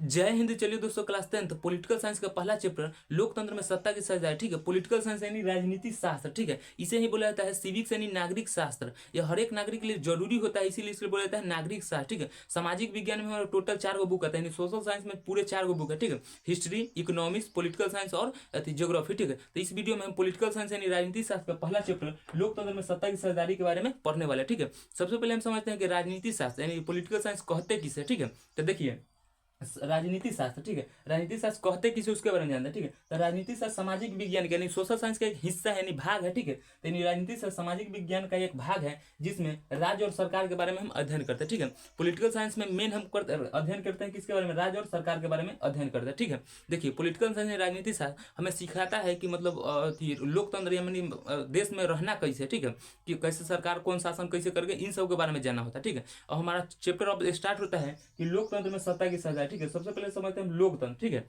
जय हिंद। चलिए दोस्तों, क्लास 10 पॉलिटिकल साइंस का पहला चैप्टर लोकतंत्र में सत्ता की साझेदारी। ठीक है, पॉलिटिकल साइंस यानी राजनीति शास्त्र। ठीक है, इसे ही बोला जाता है सिविक्स यानी नागरिक शास्त्र। यह हर एक नागरिक के लिए जरूरी होता है, इसीलिए इसे बोला जाता है नागरिक शास्त्र। ठीक है, सामाजिक विज्ञान में हमारा टोटल 4 गो बुक आता है, यानी सोशल साइंस में पूरे 4 गो बुक है। ठीक है, हिस्ट्री, इकोनॉमिक्स, पॉलिटिकल साइंस और ज्योग्राफी। ठीक है, तो इस वीडियो में हम पॉलिटिकल साइंस यानी राजनीति शास्त्र का पहला चैप्टर लोकतंत्र में सत्ता की साझेदारी के बारे में पढ़ने वाले। ठीक है, सबसे पहले हम समझते हैं कि राजनीति शास्त्र यानी पॉलिटिकल साइंस कहते किसे। ठीक है, तो देखिए राजनीति शास्त्र। ठीक है, राजनीति शास्त्र कहते किसे उसके बारे में जानते हैं। ठीक है, तो राजनीति शास्त्र सामाजिक विज्ञान यानी सोशल साइंस का एक हिस्सा है, यानी भाग है। ठीक है, तो यानी राजनीति शास्त्र सामाजिक विज्ञान का एक भाग है जिसमें राज्य और सरकार के बारे में हम अध्ययन करते हैं। ठीक है, पॉलिटिकल साइंस में मेन हम अध्ययन करते हैं किसके बारे में, राज्य और सरकार के बारे में अध्ययन करते हैं। ठीक है, देखिए पॉलिटिकल साइंस राजनीति शास्त्र हमें सिखाता है कि मतलब लोकतंत्र यानी देश में रहना कैसे। ठीक है, कि कैसे सरकार कौन शासन कैसे करके इन सब के बारे में जानना होता है। ठीक है, और हमारा चैप्टर अब स्टार्ट होता है कि लोकतंत्र में सत्ता की साझेदारी। ठीक है, सबसे पहले समझते हैं लोकतंत्र। ठीक है,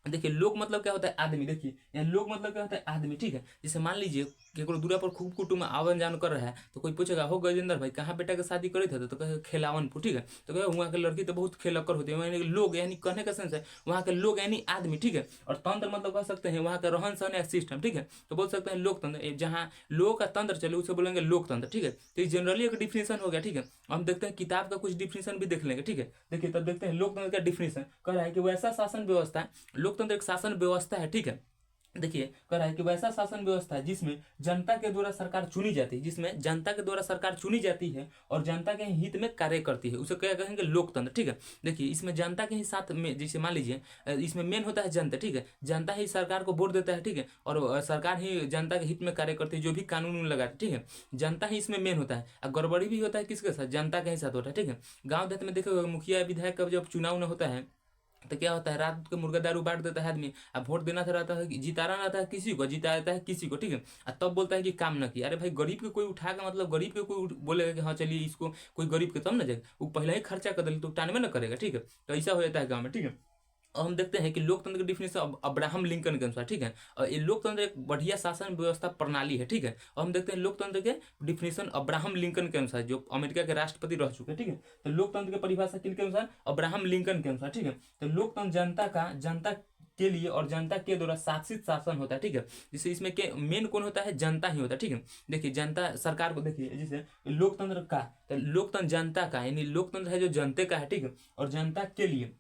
देखिए लोक मतलब क्या होता है, आदमी। देखिए यहाँ लोक मतलब क्या होता है, आदमी। ठीक है, जैसे मान लीजिए केकरो दूरा पर खूब कुटुंब आवन जान कर रहा है, तो कोई पूछेगा हो गजेंद्र भाई कहाँ बेटा के शादी करे थे, तो कहे खेलावनपुर। ठीक है, तो कहे वहाँ के लड़की तो बहुत खेलकर होती है। लोग यानी कहने का सेंस है वहाँ के लोग यानी आदमी। ठीक है, और तंत्र मतलब कह सकते हैं वहाँ का रहन सहन या सिस्टम। ठीक है, तो बोल सकते हैं लोकतंत्र, जहाँ लोगों का तंत्र चले उसे बोलेंगे लोकतंत्र। ठीक है, तो ये जनरली एक डिफिनेशन हो गया। ठीक है, हम देखते हैं किताब का कुछ डिफिनेशन भी देख लेंगे। ठीक है, देखिए तब देखते हैं लोकतंत्र का डिफिनेशन कह रहा है कि वैसा शासन व्यवस्था, लोकतंत्र एक शासन व्यवस्था है। ठीक है, देखिए कह रहा है कि वैसा शासन व्यवस्था है जिसमें जनता के द्वारा सरकार चुनी जाती है, जिसमें जनता के द्वारा सरकार चुनी जाती है और जनता के हित में कार्य करती है, उसे क्या कहेंगे लोकतंत्र। ठीक है, देखिए इसमें जनता के ही साथ में, जैसे मान लीजिए इसमें मेन होता है जनता। ठीक है, जनता ही सरकार को वोट देता है। ठीक है, और सरकार ही जनता के हित में कार्य करती है, जो भी कानून लगाती है। ठीक है, जनता ही इसमें मेन होता है। और गड़बड़ी भी होता है किसके साथ, जनता के ही साथ होता है। ठीक है, गाँव देहात में देखो मुखिया विधायक का जब चुनाव न होता है तो क्या होता है, रात को मुर्गा दारू बांट देता है आदमी। अब वोट देना था रहता है, जिताना रहता है किसी को, जिता रहता है किसी को। ठीक है, और तब बोलता है कि काम ना किया। अरे भाई गरीब के कोई उठा के मतलब गरीब के कोई बोलेगा कि हाँ चलिए इसको, कोई गरीब के तब ना जाएगा, वो पहले ही खर्चा कर दे तो टाने में ना करेगा। ठीक है, तो ऐसा हो जाता है गाँव में। ठीक है, और हम देखते हैं कि लोकतंत्र की डिफिनेशन अब्राहम लिंकन के अनुसार। ठीक है, और ये लोकतंत्र एक बढ़िया शासन व्यवस्था प्रणाली है। ठीक है, और हम देखते हैं लोकतंत्र के डिफिनेशन अब्राहम लिंकन के अनुसार, जो अमेरिका के राष्ट्रपति रह चुके हैं। ठीक है, तो लोकतंत्र की परिभाषा किनके अनुसार, अब्राहम लिंकन के अनुसार। ठीक है, तो लोकतंत्र जनता के लिए और जनता के द्वारा शासित शासन होता है। ठीक है, जिससे इसमें के मेन कौन होता है, जनता ही होता है। ठीक है, देखिए जनता सरकार को, देखिए जैसे लोकतंत्र का, तो लोकतंत्र जनता का यानी लोकतंत्र है जो जनते का है। ठीक है, और जनता के लिए,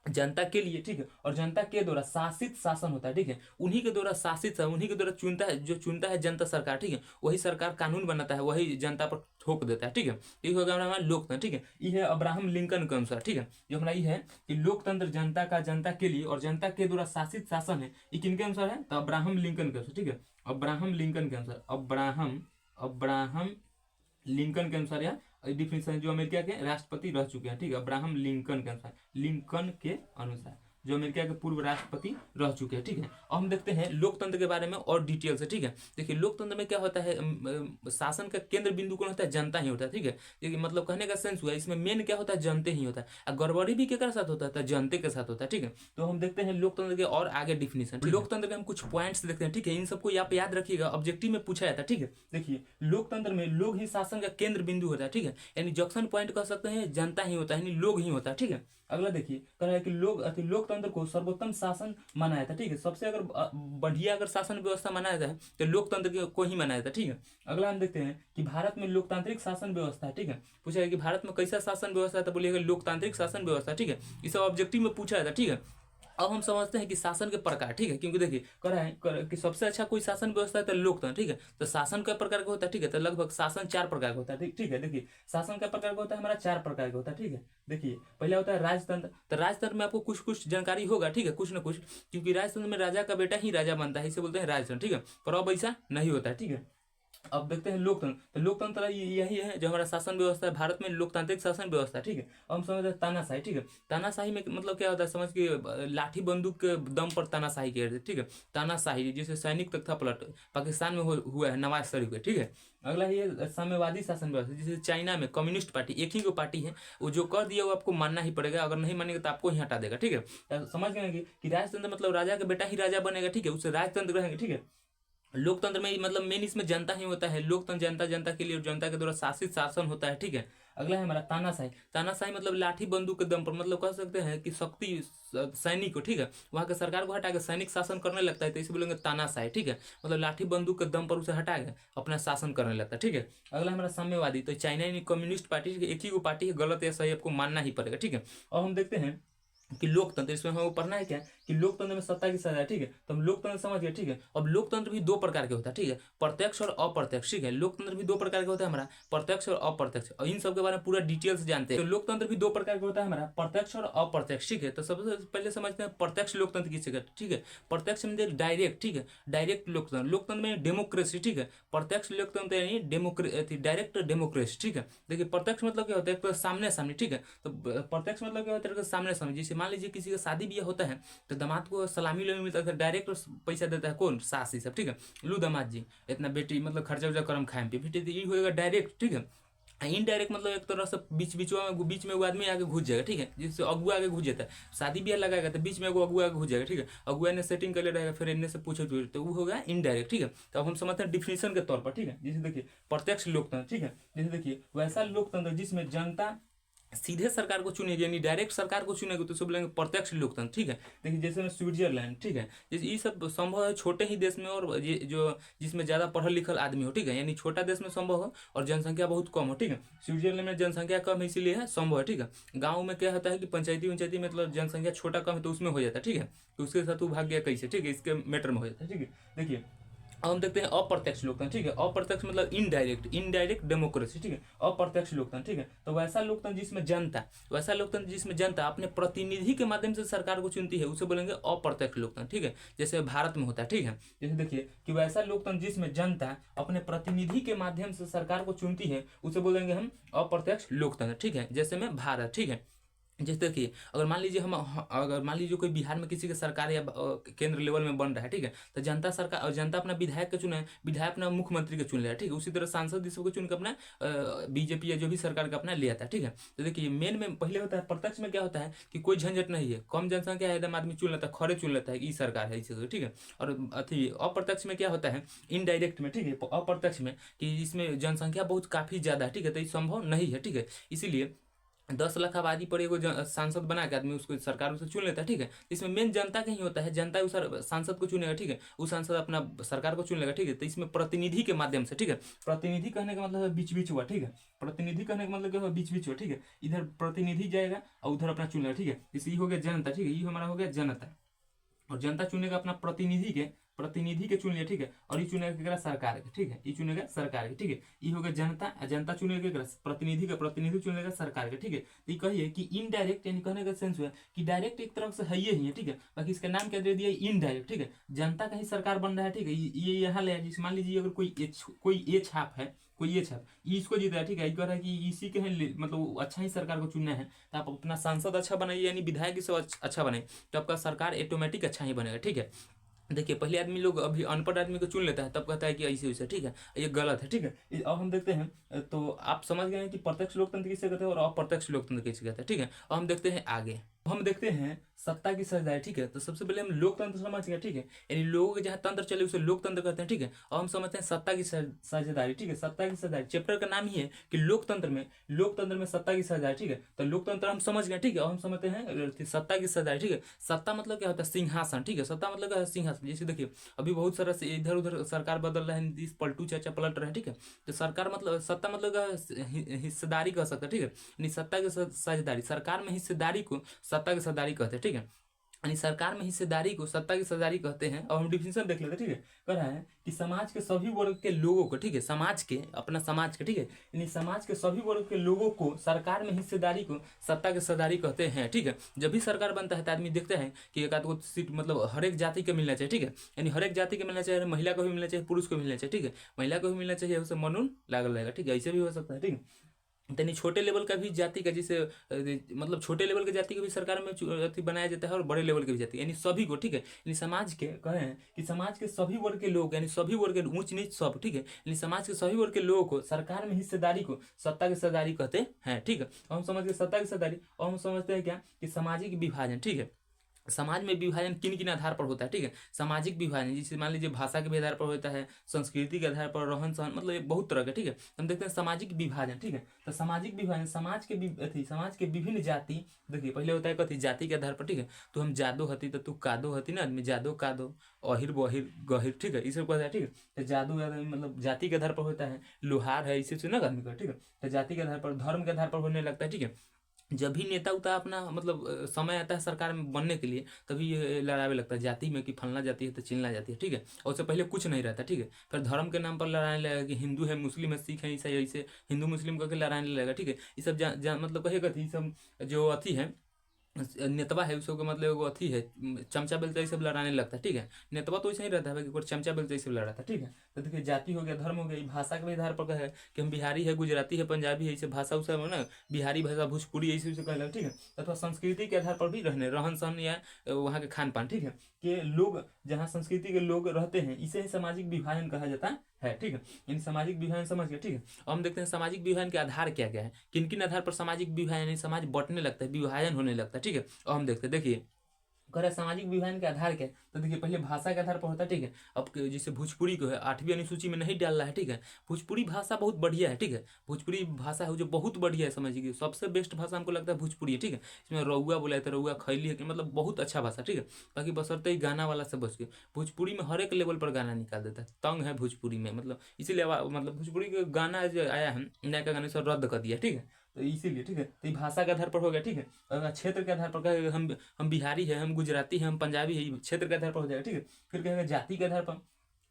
जनता के लिए। ठीक है, और जनता के द्वारा शासित शासन होता है। ठीक है, उन्हीं के द्वारा शासित है, उन्हीं के द्वारा चुनता है, जो चुनता है जनता सरकार। ठीक है, वही सरकार कानून बनाता है, वही जनता पर थोप देता है। ठीक है, ये हो गया हमारा लोकतंत्र। ठीक है, ये है अब्राहम लिंकन के अनुसार। ठीक है, जो हमारा ये है कि लोकतंत्र जनता का, जनता के लिए और जनता के द्वारा शासित शासन है, ये किनके अनुसार है, तो अब्राहम लिंकन के अनुसार। ठीक है, अब्राहम लिंकन के अनुसार, अब्राहम लिंकन के अनुसार यह डिफिनेशन, जो अमेरिका के राष्ट्रपति रह चुके हैं। ठीक है, अब्राहम लिंकन के अनुसार, लिंकन के अनुसार जो अमेरिका के पूर्व राष्ट्रपति रह चुके हैं। ठीक है, और हम देखते हैं लोकतंत्र के बारे में और डिटेल से। ठीक है, देखिए लोकतंत्र में क्या होता है, शासन का केंद्र बिंदु कौन होता है, जनता ही होता है। ठीक है, देखिए मतलब कहने का सेंस हुआ, इसमें मेन क्या होता है, जनते ही होता है। और गड़बड़ी भी केकर साथ होता है, जनते के साथ होता है। ठीक है, तो हम देखते हैं लोकतंत्र के और आगे डिफिनेशन। लोकतंत्र के हम कुछ पॉइंट्स देखते हैं। ठीक है, इन सबको आप याद रखिएगा, ऑब्जेक्टिव में पूछा जाता है। ठीक है, देखिए लोकतंत्र में लोग ही शासन का केंद्र बिंदु होता है। ठीक है, यानी जंक्शन पॉइंट कह सकते हैं, जनता ही होता है, यानी लोग ही होता है। ठीक है, अगला देखिए कह रहा है कि लोकतंत्र को सर्वोत्तम शासन माना जाता है। ठीक है, सबसे अगर बढ़िया अगर शासन व्यवस्था माना जाता है तो लोकतंत्र को ही माना जाता है। ठीक है, अगला हम देखते हैं कि भारत में लोकतांत्रिक शासन व्यवस्था है। ठीक है, पूछा है कि भारत में कैसा शासन व्यवस्था है, तो बोलिएगा लोकतांत्रिक शासन व्यवस्था। ठीक है, ये सब ऑब्जेक्टिव में पूछा जाता है। ठीक है, अब हम समझते हैं कि शासन के प्रकार। ठीक है, क्योंकि देखिए कह रहा है कि सबसे अच्छा कोई शासन व्यवस्था है तो लोकतंत्र। ठीक है, तो शासन कई प्रकार का होता है। ठीक है, तो लगभग शासन 4 प्रकार का होता है। ठीक है, देखिए शासन का प्रकार का होता है, हमारा 4 प्रकार का होता है। ठीक है, देखिए पहला होता है राजतंत्र। तो राजतंत्र में आपको कुछ कुछ जानकारी होगा। ठीक है, कुछ ना कुछ, क्योंकि राजतंत्र में राजा का बेटा ही राजा बनता है, इसे बोलते हैं राजतंत्र। ठीक है, पर अब ऐसा नहीं होता है। ठीक है, अब देखते हैं लोकतंत्र। तो लोकतंत्र यही है जो हमारा शासन व्यवस्था है, भारत में लोकतांत्रिक शासन व्यवस्था है। ठीक है, अब हम समझते हैं तानाशाही। ठीक है, तानाशाही में मतलब क्या होता है, समझ के लाठी बंदूक के दम पर तानाशाही कहते हैं। ठीक है, तानाशाही जैसे सैनिक तख्ता पलट पाकिस्तान में हुआ है नवाज शरीफ का। ठीक है, अगला ये साम्यवादी शासन व्यवस्था, जैसे चाइना में कम्युनिस्ट पार्टी, एक ही को पार्टी है, वो जो कर दिया वो आपको मानना ही पड़ेगा, अगर नहीं मानेगा तो आपको ही हटा देगा। ठीक है, तो समझ गए कि राजतंत्र मतलब राजा का बेटा ही राजा बनेगा। ठीक है, उससे राजतंत्र रहेंगे। ठीक है, लोकतंत्र में मतलब मेन इसमें जनता ही होता है। लोकतंत्र जनता के लिए और जनता के द्वारा शासित शासन होता है। ठीक है, अगला है हमारा तानाशाही। तानाशाही मतलब लाठी बंदूक के दम पर, मतलब कह सकते हैं कि शक्ति सैनिक को, ठीक है, वहाँ के सरकार को हटा के सैनिक शासन करने लगता है, तो इसे बोलेंगे तानाशाही, ठीक है, मतलब लाठी बंदूक के दम पर उसे हटा के अपना शासन करने लगता है, ठीक है। अगला हमारा साम्यवादी, तो चाइना यानी कम्युनिस्ट पार्टी, एक ही वो पार्टी है, गलत या सही आपको मानना ही पड़ेगा, ठीक है। और हम देखते हैं कि लोकतंत्र, इसमें हमको पढ़ना है क्या कि लोकतंत्र में सत्ता की सजा, ठीक है, तो हम लोकतंत्र समझ गए, ठीक है। अब लोकतंत्र भी दो प्रकार के होता है, ठीक है, प्रत्यक्ष और अप्रत्यक्ष, ठीक है, लोकतंत्र भी दो प्रकार का होता है हमारा, प्रत्यक्ष और अप्रत्यक्ष, और इन सब के बारे में पूरा डिटेल्स जानते हैं। तो लोकतंत्र भी दो प्रकार का होता है हमारा, प्रत्यक्ष और अप्रत्यक्ष, ठीक है। तो सबसे पहले समझते हैं प्रत्यक्ष लोकतंत्र किसे कहते हैं, ठीक है। प्रत्यक्ष में डायरेक्ट, ठीक है, डायरेक्ट लोकतंत्र, लोकतंत्र में डेमोक्रेसी, ठीक है, प्रत्यक्ष लोकतंत्र यानी डायरेक्ट डेमोक्रेसी, ठीक है। देखिए प्रत्यक्ष मतलब क्या होता है, तो सामने सामने, ठीक है, तो प्रत्यक्ष मतलब क्या होता है, सामने सामने, जैसे मान लीजिए किसी का शादी ब्याह होता है तो दामाद को सलामी लेने मिलता है, डायरेक्ट पैसा देता है कौन, सास ही सब, ठीक है, लू दामाद जी इतना बेटी मतलब खर्चा वर्चा करम खाए पे, फिर ये होएगा डायरेक्ट, ठीक है। इनडायरेक्ट मतलब एक तरह से बीच में वो आदमी आगे घुस जाएगा, ठीक है, जिससे अगुआ आगे घुस जाता है, शादी ब्याह लगाएगा तो बीच में वो अगुआ आगे घुस जाएगा, ठीक है, अगुआ ने सेटिंग कर ले रहेगा, फिर इनने से पूछे तो वो होगा इनडायरेक्ट, ठीक है। तो अब हम समझते हैं डिफिनेशन के तौर पर, ठीक है, जैसे देखिए प्रत्यक्ष लोकतंत्र, ठीक है, जैसे देखिए वैसा लोकतंत्र जिसमें जनता सीधे सरकार को चुनेगी, यानी डायरेक्ट सरकार को चुनेगी, तो उसे बोलेंगे प्रत्यक्ष लोकतंत्र, ठीक है। देखिए जैसे में स्विट्जरलैंड, ठीक है, जैसे ये सब संभव है छोटे ही देश में, और ये जो जिसमें ज़्यादा पढ़ल लिखल आदमी हो, ठीक है, यानी छोटा देश में संभव हो और जनसंख्या बहुत कम हो, ठीक है। स्विट्जरलैंड में जनसंख्या कम है इसीलिए है संभव है, ठीक है। गाँव में क्या होता है कि पंचायती मतलब जनसंख्या छोटा कम है तो उसमें हो जाता है, ठीक है, तो उसके साथ वो भाग गया कैसे, ठीक है, इसके मैटर में हो जाता है, ठीक है। देखिए अब हम देखते हैं अप्रत्यक्ष लोकतंत्र, ठीक है, अप्रत्यक्ष मतलब इनडायरेक्ट डेमोक्रेसी, ठीक है, अप्रत्यक्ष लोकतंत्र, ठीक है, तो वैसा लोकतंत्र जिसमें जनता अपने प्रतिनिधि के माध्यम से सरकार को चुनती है उसे बोलेंगे अप्रत्यक्ष लोकतंत्र, ठीक है, जैसे भारत में होता है, ठीक है। जैसे देखिए कि वैसा लोकतंत्र जिसमें जनता अपने प्रतिनिधि के माध्यम से सरकार को चुनती है उसे बोलेंगे हम अप्रत्यक्ष लोकतंत्र, ठीक है, जैसे में भारत, ठीक है। जैसे देखिए अगर मान लीजिए कोई बिहार में किसी का सरकार या केंद्र लेवल में बन रहा है, ठीक है, तो जनता अपना विधायक को चुने, विधायक अपना मुख्यमंत्री को चुन लिया, ठीक है, उसी तरह सांसद इस सबको चुन के अपना बीजेपी या जो भी सरकार का अपना ले आता है, ठीक है। तो देखिए मेन में पहले होता है, प्रत्यक्ष में क्या होता है कि कोई झंझट नहीं है, कम जनसंख्या है, एकदम आदमी चुन लेता है, खड़े चुन लेता है कि सरकार है इसे, ठीक है। और अथी अप्रत्यक्ष में क्या होता है, इनडायरेक्ट में, ठीक है, अप्रत्यक्ष में कि इसमें जनसंख्या बहुत काफी ज्यादा है, ठीक है, तो ये संभव नहीं है, ठीक है, इसीलिए 10 लाख आबादी पर एगो सांसद बना के आदमी उसको सरकार उसे चुन लेता है, ठीक है। इसमें मेन जनता का ही होता है, जनता उस सांसद को चुनेगा, ठीक है, उस सांसद अपना सरकार को चुन लेगा, ठीक है। तो इसमें प्रतिनिधि के माध्यम से, ठीक है, प्रतिनिधि कहने का मतलब है बीच बीच हुआ, ठीक है, प्रतिनिधि कहने का मतलब क्या हुआ, बीच बीच हुआ, ठीक है, इधर प्रतिनिधि जाएगा और उधर अपना चुन लेगा, ठीक है। इसे हो गया जनता, ठीक है, ये हमारा हो गया जनता, और जनता चुनेगा अपना प्रतिनिधि के चुन लिया, ठीक है, और ये चुनेगा सरकार के, ठीक है, ये चुनेगा सरकार के, ठीक है, ये हो गया जनता चुनेगा प्रतिनिधि चुनेगा सरकार के, ठीक है। तो ये कहिए कि इनडायरेक्ट यानी कहने का सेंस हुआ कि डायरेक्ट एक तरफ से है ही है, ठीक है, बाकी इसका नाम क्या दे दिया इनडायरेक्ट, ठीक है, जनता का ही सरकार बन रहा है, ठीक है, ये यहाँ ले जिस मान लीजिए अगर कोई ये छाप है, ये इसको जीता है, ठीक है, कह रहा है कि इसी के हैं मतलब अच्छा ही सरकार को चुनना है, तो आप अपना सांसद अच्छा बनाइए, यानी विधायक सब अच्छा बने, तो आपका सरकार ऑटोमेटिक अच्छा ही बनेगा, ठीक है। देखिए पहले आदमी लोग अभी अनपढ़ आदमी को चुन लेता है, तब कहता है कि ऐसे वैसे, ठीक है, ये गलत है, ठीक है। अब हम देखते हैं, तो आप समझ गए हैं कि प्रत्यक्ष लोकतंत्र किसे कहते हैं और अप्रत्यक्ष लोकतंत्र किसे कहते हैं, ठीक है। अब हम देखते हैं आगे, हम देखते हैं सत्ता की साझेदारी, ठीक है। तो सबसे पहले हम लोकतंत्र समझ गए, ठीक है, यानी लोगों के जहाँ तंत्र चले उसे लोकतंत्र कहते हैं, ठीक है। और हम समझते हैं सत्ता की साझेदारी, ठीक है, सत्ता की साझेदारी चैप्टर का नाम ही है कि लोकतंत्र में सत्ता की साझेदारी, ठीक है। तो लोकतंत्र हम समझ गए, ठीक है, और हम समझते हैं सत्ता की साझेदारी, ठीक है। सत्ता मतलब क्या होता है, सिंहासन, ठीक है, सत्ता मतलब क्या है, सिंहासन। जैसे देखिए अभी बहुत सारा इधर उधर सरकार बदल रहा है, इस पलटू चाचा पलट रहे हैं, ठीक है। तो सरकार मतलब सत्ता मतलब हिस्सेदारी कह सकते हैं, ठीक है, यानी सत्ता की साझेदारी, सरकार में हिस्सेदारी को सत्ता की साझेदारी कहते हैं, ठीक है, यानी सरकार में हिस्सेदारी को सत्ता की साझेदारी कहते हैं। और हम डिफिनेशन देख लेते हैं, ठीक है, कह रहा है कि समाज के सभी वर्ग के लोगों को, ठीक है, समाज के, ठीक है, यानी समाज के सभी वर्ग के लोगों को सरकार में हिस्सेदारी को सत्ता की साझेदारी कहते हैं, ठीक है। जब भी सरकार बनता है तो आदमी देखते हैं कि एक आध गो सीट मतलब हर एक जाति को मिलना चाहिए, ठीक है, यानी हर एक जाति को मिलना चाहिए, महिला को भी मिलना चाहिए, पुरुष को भी मिलना चाहिए, ठीक है, महिला को भी मिलना चाहिए, उसे मनून लागल रहेगा, ठीक है, ऐसे भी हो सकता है, ठीक है। यानी छोटे लेवल का भी जाति का जिसे मतलब छोटे लेवल के जाति को भी सरकार में अथी बनाया जाता है और बड़े लेवल के भी जाति, यानी सभी को, ठीक है, यानी समाज के कहें कि समाज के सभी वर्ग के लोग, यानी सभी वर्ग के ऊंच नीच सब, ठीक है, यानी समाज के सभी वर्ग के लोगों को सरकार में हिस्सेदारी को सत्ता की हिस्सेदारी कहते हैं, ठीक है। और हम समझ के सत्ता की हिस्सेदारी, और हम समझते हैं क्या कि सामाजिक विभाजन, ठीक है, समाज में विभाजन किन किन आधार पर होता है, ठीक है। सामाजिक विभाजन जैसे मान लीजिए भाषा के भी आधार पर होता है, संस्कृति के आधार पर, रहन सहन, मतलब ये बहुत तरह के, ठीक है। हम देखते हैं सामाजिक विभाजन, ठीक है। तो सामाजिक विभाजन समाज के विभिन्न जाति, देखिए पहले होता है कथी, जाति के आधार पर, ठीक है। तो हम जादो हती तो तू कादो हती ना, आदमी जादो कादो, अहिर बहिर गहिर, ठीक है, इसे कहता है, ठीक है। तो जादू मतलब जाति के आधार पर होता है, लोहार है इसे ना आदमी का, ठीक है। तो जाति के आधार पर, धर्म के आधार पर होने लगता है, ठीक है। जब भी नेता उता अपना मतलब समय आता है सरकार में बनने के लिए, तभी ये लड़ावे लगता है जाति में कि फलना जाति है तो चिलना जाति है, ठीक है। और उससे पहले कुछ नहीं रहता, ठीक है। फिर धर्म के नाम पर लड़ाने लगेगा कि हिंदू है, मुस्लिम है, सिख है, ईसाई है, ऐसे हिंदू मुस्लिम करके लड़ाने लगेगा, ठीक है। ये सब मतलब कहेगा ये सब जो अथी है, नेतवा है उसको मतलब एगो अथी है, चमचा बेलचा ये सब लड़ाने लगता है, ठीक है। नेतवा तो ऐसा ही रहता है भाई कि चमचा बेलचा ये सब लड़ा था, ठीक है। तो देखिए जाति हो गया, धर्म हो गया, भाषा के भी आधार पर है कि हम बिहारी है, गुजराती है, पंजाबी है, ऐसे भाषा उसा है ना, बिहारी भाषा, भोजपुरी ऐसे उसे कहला, ठीक है। अथवा संस्कृति के आधार पर भी रहन सहन या वहाँ के खान पान, ठीक है, कि लोग जहाँ संस्कृति के लोग रहते हैं, इसे ही सामाजिक विभाजन कहा जाता है, ठीक है। यानी सामाजिक विभाजन समझ गए, ठीक है। अब हम देखते हैं सामाजिक विभाजन के आधार क्या क्या है, किन किन आधार पर सामाजिक विभाजन यानी समाज बंटने लगता है, विभाजन होने लगता है, ठीक है। और हम देखते हैं, देखिए कह रहे सामाजिक विभाजन के आधार क्या है, तो देखिए पहले भाषा के आधार पर होता है, ठीक है। अब जैसे भोजपुरी को है 8वीं अनुसूची में नहीं डाल रहा है, ठीक है। भोजपुरी भाषा बहुत बढ़िया है, ठीक है। भोजपुरी भाषा है जो बहुत बढ़िया है, समझिए सबसे बेस्ट भाषा हमको लगता है भोजपुरी है, ठीक है। इसमें रउआ बोला है तो रउआ खैली है कि मतलब बहुत अच्छा भाषा, ठीक है। बाकी बसरते ही गाना वाला से बच के, भोजपुरी में हर एक लेवल पर गाना निकाल देता है, तंग है भोजपुरी में, मतलब इसीलिए मतलब भोजपुरी का गाना जो आया है नया का गाने से रद्द कर दिया, ठीक है। तो इसीलिए, ठीक है। तो ये भाषा के आधार पर हो गया, ठीक है। अगर क्षेत्र के आधार पर कहेगा हम बिहारी है, हम गुजराती है, हम पंजाबी है, क्षेत्र के आधार पर हो जाएगा, ठीक है। फिर कहेगा जाति के आधार पर,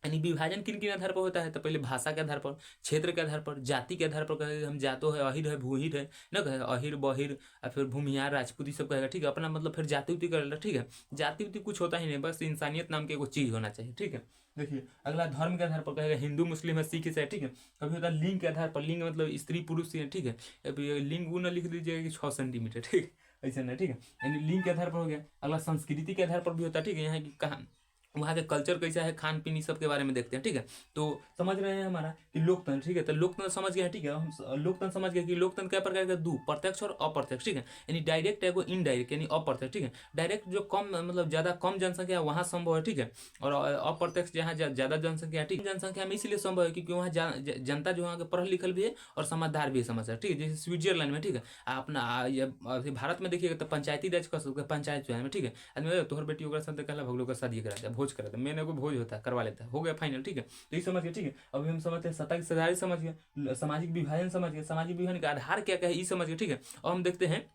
यानी विभाजन किन किन आधार पर होता है, तो पहले भाषा के आधार पर, क्षेत्र के आधार पर, जाति के आधार पर कहेगा हम जातो है, अहिर है, भूहिर है, ना कहे अहिर बहिर, और फिर भूमिहार राजपूत ये सब कहेगा, ठीक है। अपना मतलब फिर जाति उति करेगा, ठीक है। जाति उति कुछ होता ही नहीं, बस इंसानियत नाम की एगो चीज होना चाहिए, ठीक है। देखिए अगला धर्म के आधार पर कहेगा हिंदू मुस्लिम है, सिख है, ठीक है। कभी होता है लिंग के आधार पर, लिंग मतलब स्त्री पुरुष है, ठीक है। अब ये लिंग वो ना लिख दीजिएगा कि 6 सेंटीमीटर, ठीक है, ऐसा नहीं, ठीक है। यानी लिंग के आधार पर हो गया। अगला संस्कृति के आधार पर भी होता है, ठीक है। यहाँ की कहा वहाँ के कल्चर कैसा है, खान पीन सब के बारे में देखते हैं, ठीक है। तो समझ रहे हैं हमारा कि लोकतंत्र, ठीक है। तो लोकतंत्र समझ गए, ठीक है। हम लोकतंत्र समझ गए कि लोकतंत्र क्या प्रकार का, दो प्रत्यक्ष और अप्रत्यक्ष, ठीक है। यानी डायरेक्ट है वो इनडायरेक्ट यानी अप्रत्यक्ष, ठीक है। डायरेक्ट जो कम मतलब ज्यादा कम जनसंख्या है वहाँ संभव है, ठीक है। और अप्रत्यक्ष जहाँ ज्यादा जनसंख्या है, ठीक है। जनसंख्या में इसलिए संभव है क्योंकि वहाँ जनता जो वहाँ के पढ़ल लिखल भी है और समझदार भी है, समझ है, ठीक है। जैसे स्विट्जरलैंड में, ठीक है। अपना भारत में देखिएगा तो पंचायती राज कर सकते पंचायत जो है, ठीक है। आदमी तोहर बेटी ओकरा साथ कहला भगलो का शादी करा दे, भोज करा दे, मैंने को भोज होता है करवा लेता है, हो गया फाइनल, ठीक है। तो ये समझ गए, ठीक है। अभी हम समझते हैं सत्ता की सदारी समझ गए, सामाजिक विभाजन समझ गए, सामाजिक विभाजन का आधार क्या क्या है ये समझ गए, ठीक है। और हम देखते हैं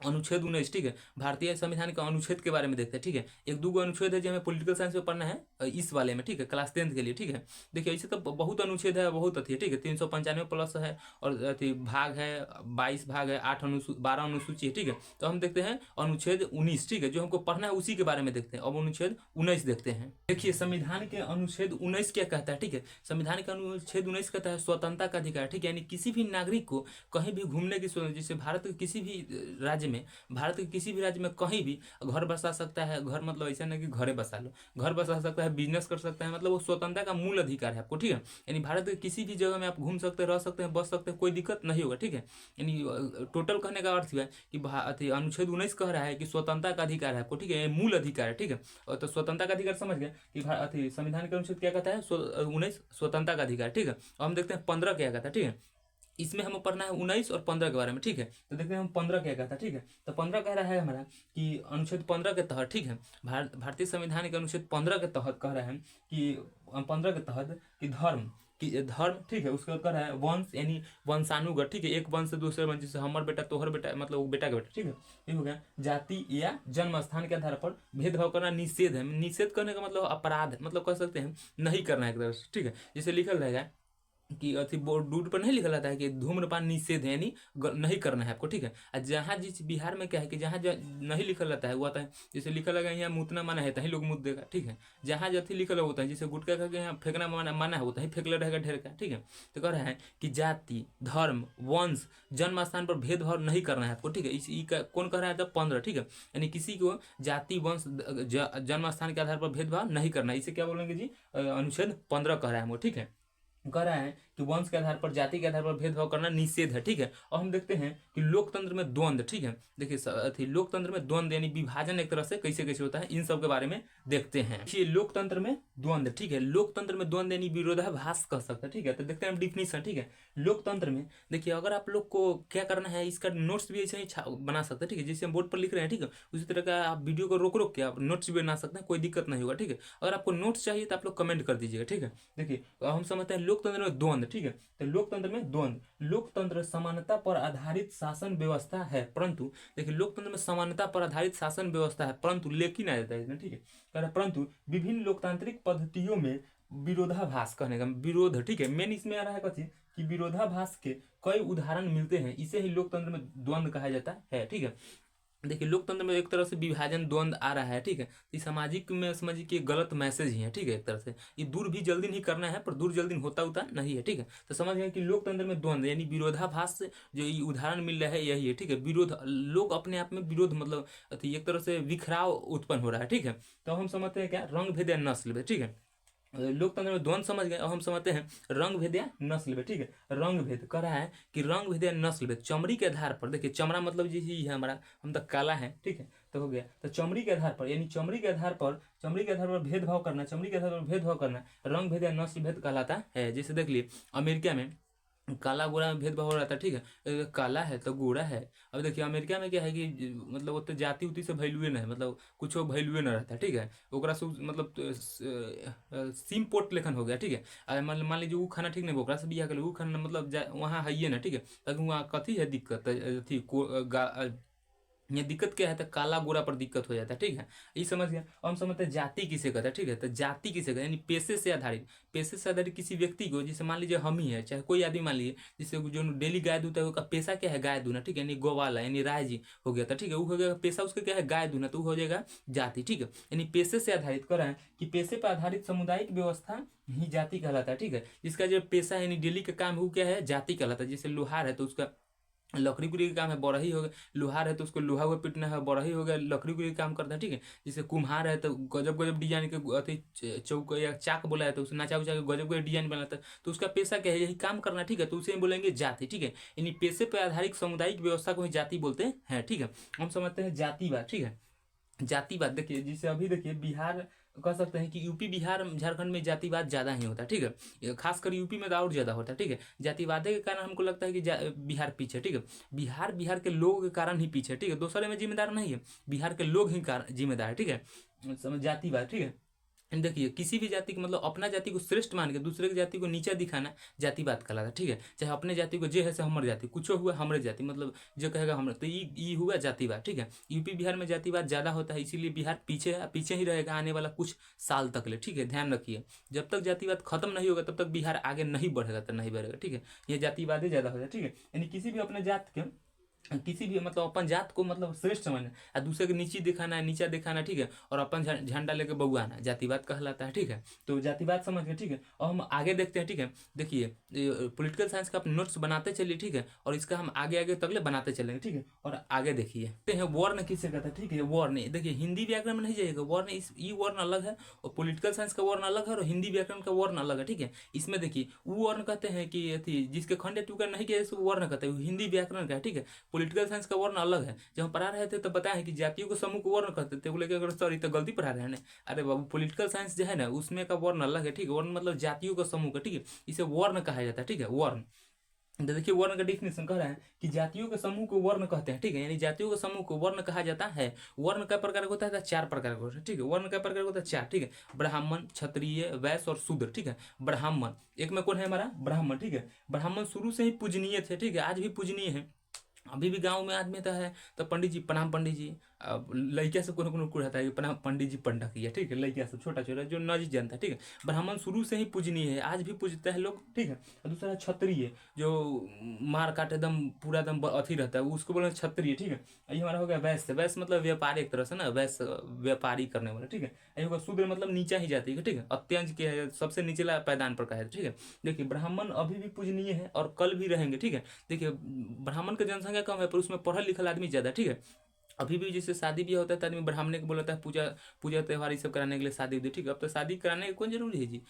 अनुच्छेद 19, ठीक है। भारतीय संविधान के अनुच्छेद के बारे में देखते हैं, ठीक है। एक दो अनुच्छेद है जो हमें पॉलिटिकल साइंस में पढ़ना है इस वाले में, ठीक है, क्लास 10th के लिए, ठीक है। देखिए ऐसे तो बहुत अनुच्छेद है, बहुत अथी है, ठीक है। 395 प्लस है, और अथी भाग है 22 भाग है, 12 अनुसूची है, ठीक है। तो हम देखते हैं अनुच्छेद 19, ठीक है, जो हमको पढ़ना है उसी के बारे में देखते हैं। अब अनुच्छेद 19 देखते हैं। देखिए संविधान के अनुच्छेद 19 क्या कहता है, ठीक है। संविधान के अनुच्छेद 19 कहता है स्वतंत्रता का अधिकार, ठीक है। यानी किसी भी नागरिक को कहीं भी घूमने की, जैसे भारत के किसी भी राज्य में, भारत के किसी भी राज्य में कहीं भी घर बसा सकता है, घर मतलब ऐसा नहीं कि घरे बसा लो, घर बसा सकता है, बिजनेस कर सकता है, मतलब वो स्वतंत्रता का मूल अधिकार है आपको, ठीक है। यानी भारत के किसी भी जगह में आप घूम सकते हैं, रह सकते हैं, बस सकते हैं, कोई दिक्कत नहीं होगा, ठीक है। यानी टोटल कहने का अर्थ है कि अनुच्छेद 19 कह रहा है कि स्वतंत्रता का अधिकार है आपको, ठीक है, मूल अधिकार है, ठीक है। और तो स्वतंत्रता का अधिकार समझ गए कि संविधान के अनुच्छेद क्या कहता है, 19 स्वतंत्रता का अधिकार, ठीक है। और हम देखते हैं 15 क्या कहता है, ठीक है। इसमें हमें पढ़ना है 19 और 15 के बारे में, ठीक है। तो देखते हैं हम 15 क्या कहता है, ठीक है। तो 15 कह रहा है हमारा कि अनुच्छेद 15 के तहत, ठीक है, भारतीय संविधान के अनुच्छेद 15 के तहत कह रहे हैं कि 15 के तहत कि धर्म, ठीक है, उसका कह रहा है वंश यानी वंशानुगत, ठीक है, एक वंश से दूसरे वंश, जैसे हमर बेटा तोहर बेटा मतलब वो बेटा का बेटा, ठीक है। ये हो गया। जाति या जन्म स्थान के आधार पर भेदभाव करना निषेध है, निषेध करने का मतलब अपराध है, मतलब कह सकते हैं नहीं करना है एक तरह से, ठीक है। जैसे लिखल रहेगा कि अथी बोर्ड पर नहीं लिखा रहता है कि धूम्रपान निषेध है, यानी नहीं करना है आपको, ठीक है। और जहाँ जिस बिहार में क्या है कि जहाँ नहीं लिखल रहता है वो आता है, जैसे लिखा लगा यहाँ मुतना माना है तहीं लोग मुत देगा, ठीक है। जहाँ जथी लिखल होता है, जैसे गुटखा खा के यहाँ फेंकना माना होता है, फेंकले रहेगा ढेर का, ठीक है। तो कह रहा है कि जाति, धर्म, वंश, जन्म स्थान पर भेदभाव नहीं करना है आपको, ठीक है। इस कौन कह रहा है, तो 15, ठीक है। यानी किसी को जाति, वंश, जन्म स्थान के आधार पर भेदभाव नहीं करना है, इसे क्या बोलेंगे जी, अनुच्छेद 15 कह रहा है हमको, ठीक है। कह रहा है कि वंश के आधार पर, जाति के आधार पर भेदभाव करना निषेध है, ठीक है। और हम देखते हैं कि लोकतंत्र में द्वंद्व, ठीक है, देखिए लोकतंत्र में द्वंद्व यानी विभाजन एक तरह से कैसे कैसे होता है, इन सब के बारे में देखते हैं। लोकतंत्र में द्वंद्व, ठीक है, लोकतंत्र में द्वंद्व यानी विरोधाभास कह सकते हैं, ठीक है। तो देखते हैं हम डिफिनीशन, ठीक है। लोकतंत्र में देखिए, अगर आप लोग को क्या करना है, इसका नोट्स भी ऐसे ही बना सकते हैं, ठीक है, जैसे हम बोर्ड पर लिख रहे हैं, ठीक है, उसी तरह का आप वीडियो को रोक रोक के आप नोट्स भी बना सकते हैं, कोई दिक्कत नहीं होगा, ठीक है। अगर आपको नोट्स चाहिए तो आप लोग कमेंट कर दीजिएगा, ठीक है। देखिए हम समझते हैं लोकतंत्र में द्वंद्व, ठीक है। तो लोकतंत्र में द्वंद्व, लोकतंत्र समानता पर आधारित शासन व्यवस्था है, परंतु देखिए लोकतंत्र में समानता पर आधारित शासन व्यवस्था है, परंतु लेकिन आ जाता है इसमें, ठीक है, कह रहा परंतु विभिन्न लोकतांत्रिक पद्धतियों में विरोधाभास कहने का विरोध, ठीक है, मेन इसमें आ रहा है कथी कि विरोधाभास के कई उदाहरण मिलते हैं, इसे ही लोकतंत्र में द्वंद्व कहा जाता है, ठीक है। देखिए लोकतंत्र में एक तरह से विभाजन द्वंद्व आ रहा है, ठीक है। ये सामाजिक में समझिए कि गलत मैसेज ही है, ठीक है, एक तरह से ये दूर भी जल्दी नहीं करना है, पर दूर जल्दी होता नहीं है, ठीक है। तो समझ गए कि लोकतंत्र में द्वंद्व यानी विरोधाभास से जो ये उदाहरण मिल रहा है यही है, ठीक है। विरोध, लोग अपने आप में विरोध मतलब एक तरह से विखराव उत्पन्न हो रहा है, ठीक है। तो हम समझते हैं क्या, रंग भेद या नस्ल भेद, ठीक है। लोकतंत्र में द्वंद्व समझ गए, अब हम समझते हैं रंग भेद या नस्ल भेद, ठीक है। रंग भेद कह रहा है कि रंग भेद या नस्ल भेद चमड़ी के आधार पर, देखिए चमड़ा मतलब जी है हमारा, हम तक काला है, ठीक है, तो हो गया। तो चमड़ी के आधार पर यानी चमड़ी के आधार पर भेदभाव करना, चमड़ी के आधार पर भेदभाव करना रंग भेद या नस्ल भेद कहलाता है। जैसे देख लिए अमेरिका में काला गोरा में भेदभाव हो रहा था, ठीक है, काला है तो गोरा है। अब देखिए अमेरिका में क्या है कि मतलब वो तो जाति उति से वैल्यूए नहीं है, मतलब कुछ वैल्यूए न रहता है, ठीक है। ओकरा से मतलब सिम पोर्ट लेखन हो गया, ठीक है। मान लीजिए वो खाना ठीक नहीं, ओकरा से बियाह कर वो खाना मतलब वहाँ है ना, ठीक है। लेकिन वहाँ कथी है दिक्कत थी, ये दिक्कत क्या है, तो काला गोरा पर दिक्कत हो जाता है, ठीक है, ये समझ गया। और हम समझते हैं जाति किसे कहता है, ठीक है। तो जाति किसे कहता है यानी पेशे से आधारित किसी व्यक्ति को, जैसे मान लीजिए हम ही है, चाहे कोई आदमी मान लीजिए, जिससे जो डेली गाय दूता है उसका पेशा क्या है, गाय दूना, ठीक है, यानी गौवाला यानी राय जी हो गया था, ठीक है, वो हो गया पेशा उसका क्या है, गाय दूना, तो वो हो जाएगा जाति, ठीक है। यानी पेशे से आधारित कर रहे हैं कि पेशे पर आधारित सामुदायिक व्यवस्था ही जाति कहलाता है, ठीक है। जिसका जो पेशा है यानी डेली का काम है वो क्या है, जाति कहलाता है। जैसे लोहार है तो उसका लकड़ी गुड़ी का काम है, बरही हो गया। लोहार है तो उसको लोहा हुआ पीटना है, बरही हो गया लकड़ी गुड़ी का काम करता है, ठीक है। जैसे कुम्हार है तो गजब गजब डिजाइन के अति चौक या चाक बोला है तो उसे नचा उचा के गजब गजब डिजाइन बनाता है, तो उसका पेशा क्या है, यही काम करना, ठीक है, तो उसे बोलेंगे जाति, ठीक है। यानी पेशे पर आधारित सामुदायिक व्यवस्था को ही जाति बोलते हैं, ठीक है। हम समझते हैं जातिवाद, ठीक है। जातिवाद देखिए, जैसे अभी देखिए बिहार कह सकते हैं कि यूपी बिहार झारखंड में जातिवाद ज़्यादा ही होता है, ठीक है, खासकर यूपी में तो और ज़्यादा होता है, ठीक है। जातिवाद के कारण हमको लगता है कि बिहार पीछे, ठीक है। बिहार के लोगों के कारण ही पीछे, ठीक है, दूसरे में जिम्मेदार नहीं है, बिहार के लोग ही जिम्मेदार है, ठीक है। समझ जातिवाद, ठीक है। देखिए किसी भी जाति को मतलब अपना जाति को श्रेष्ठ मान के दूसरे की जाति को नीचा दिखाना जातिवाद कहलाता है, ठीक है। चाहे अपने जाति को जे है से हमर जाति, कुछ हुआ हमरे जाति, मतलब जो कहेगा हमरे, तो ये हुआ जातिवाद, ठीक है। यूपी बिहार में जातिवाद ज़्यादा होता है, इसीलिए बिहार पीछे ही रहेगा आने वाला कुछ साल तक ले, ठीक है, ध्यान रखिए। जब तक जातिवाद खत्म नहीं होगा तब तक बिहार आगे नहीं बढ़ेगा, तो नहीं बढ़ेगा, ठीक है। ये जातिवाद ही ज़्यादा हो जाए, ठीक है। यानी किसी भी अपने जात के किसी भी मतलब अपन जात को मतलब श्रेष्ठ समझना और दूसरे को नीची दिखाना है, नीचा दिखाना, ठीक है, और अपन झंडा लेके बउआना जातिवाद कहलाता है, ठीक है। तो जातिवाद समझ गए, ठीक है। और हम आगे देखते हैं, ठीक है। देखिए पॉलिटिकल साइंस का आप नोट्स बनाते चलिए, ठीक है, और इसका हम आगे आगे तकले बनाते चलेंगे, ठीक है। और आगे देखिए वर्ण किसे कहता है, ठीक है, वर्ण देखिए हिंदी व्याकरण में नहीं जाइएगा, वर्ण ये वर्ण अलग है और पॉलिटिकल साइंस का वर्ण अलग है और हिंदी व्याकरण का वर्ण अलग है, ठीक है। इसमें देखिए वो वर्ण कहते हैं कि जिसके खंड टूका नहीं किया वर्ण कहते हैं, हिंदी व्याकरण का, ठीक है। पॉलिटिकल साइंस का वर्ण अलग है। जब हम पढ़ा रहे थे तो बताया है कि जातियों को समूह को वर्ण कहते थे, बोले कि अगर सॉरी तो गलती पढ़ा रहे हैं ना, अरे बाबू पॉलिटिकल साइंस जो है ना उसमें का वर्ण अलग है, ठीक है। वर्ण मतलब जातियों का समूह का, ठीक है, इसे वर्ण कहा जाता है, ठीक है, वर्ण। तो देखिए वर्ण का डिफिनेशन कह रहा है कि जातियों के समूह को वर्ण कहते हैं, ठीक है, यानी जातियों के समूह को वर्ण कहा जाता है। वर्ण कई प्रकार का होता है, 4 प्रकार का होता है, ठीक है। वर्ण कई प्रकार का होता है 4, ठीक है, ब्राह्मण, क्षत्रिय, वैश्य और शूद्र, ठीक है। ब्राह्मण एक में कौन है हमारा ब्राह्मण, ठीक है। ब्राह्मण शुरू से ही पूजनीय थे, ठीक है, आज भी पूजनीय है। अभी भी गांव में आदमी तो है तो पंडित जी प्रणाम पंडित जी, अब लड़किया सब कोनो कुड़ाता है प्रणाम पंडित जी पंडा किया, ठीक है, लड़किया सब छोटा छोटा जो नजीक जानता है, ठीक है। ब्राह्मण शुरू से ही पूजनीय है, आज भी पूजते हैं लोग, ठीक है। और दूसरा क्षत्रिय जो मार काट एकदम पूरा एकदम अथी रहता है उसको बोले क्षत्रिय, ठीक है। ये हमारा हो गया वैश्य, वैश्य मतलब व्यापारी एक तरह से ना, वैश्य व्यापारी करने वाला, ठीक है। ये होगा शूद्र मतलब नीचा ही जाति है, ठीक है, अत्यंत के है सबसे निचला पैदान पर का है, ठीक है। देखिए ब्राह्मण अभी भी पूजनीय है और कल भी रहेंगे, ठीक है। देखिए ब्राह्मण की जनसंख्या कम है पर उसमें पढ़ल लिखल आदमी ज़्यादा, ठीक है। अभी भी जैसे शादी ब्याह होता है तो आदमी ब्राह्मण को बोलता है पूजा पूजा त्यौहार ये सब कराने के लिए शादी होती है, ठीक है। अब तो शादी कराने की कौन जरूरी है जी,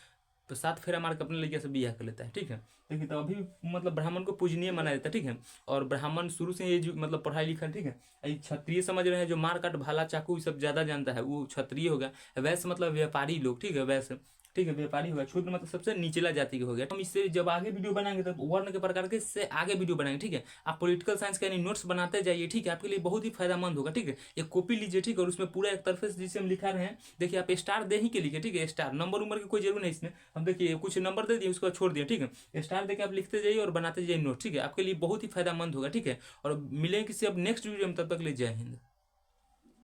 तो 7 फेरा मार के अपने लड़किया से बियाह कर लेता है, ठीक है। देखिए तो अभी मतलब ब्राह्मण को पूजनीय माना जाता है, ठीक है। और ब्राह्मण शुरू से ये मतलब पढ़ाई लिखा, ठीक है। ये क्षत्रिय समझ रहे हैं जो मार काट भाला चाकू ये सब ज्यादा जानता है वो क्षत्रिय हो गया। वैश्य मतलब व्यापारी लोग, ठीक है, वैश्य, ठीक है, व्यापारी होगा। शूद्र मतलब सबसे निचला जाति का हो गया। हम इससे जब आगे वीडियो बनाएंगे तब वर्ण के प्रकार के इससे आगे वीडियो बनाएंगे, ठीक है। आप पॉलिटिकल साइंस के यानी नोट्स बनाते जाइए, ठीक है, आपके लिए बहुत ही फायदामंद होगा, ठीक है। एक कॉपी लीजिए, ठीक है, और उसमें पूरा एक तरफे से जिसे हम लिखा रहे हैं, देखिए आप स्टार दे ही के लिखे, ठीक है। स्टार नंबर उम्र की कोई जरूर नहीं इसमें, हम देखिए कुछ नंबर दे दिए उसके बाद छोड़ दिया, ठीक है। स्टार देके आप लिखते जाइए और बनाते जाइए नोट, ठीक है। आपके लिए बहुत ही फायदामंद होगा, ठीक है। और मिलेंगे किसी अब नेक्स्ट वीडियो में, तब तक ले जय हिंद।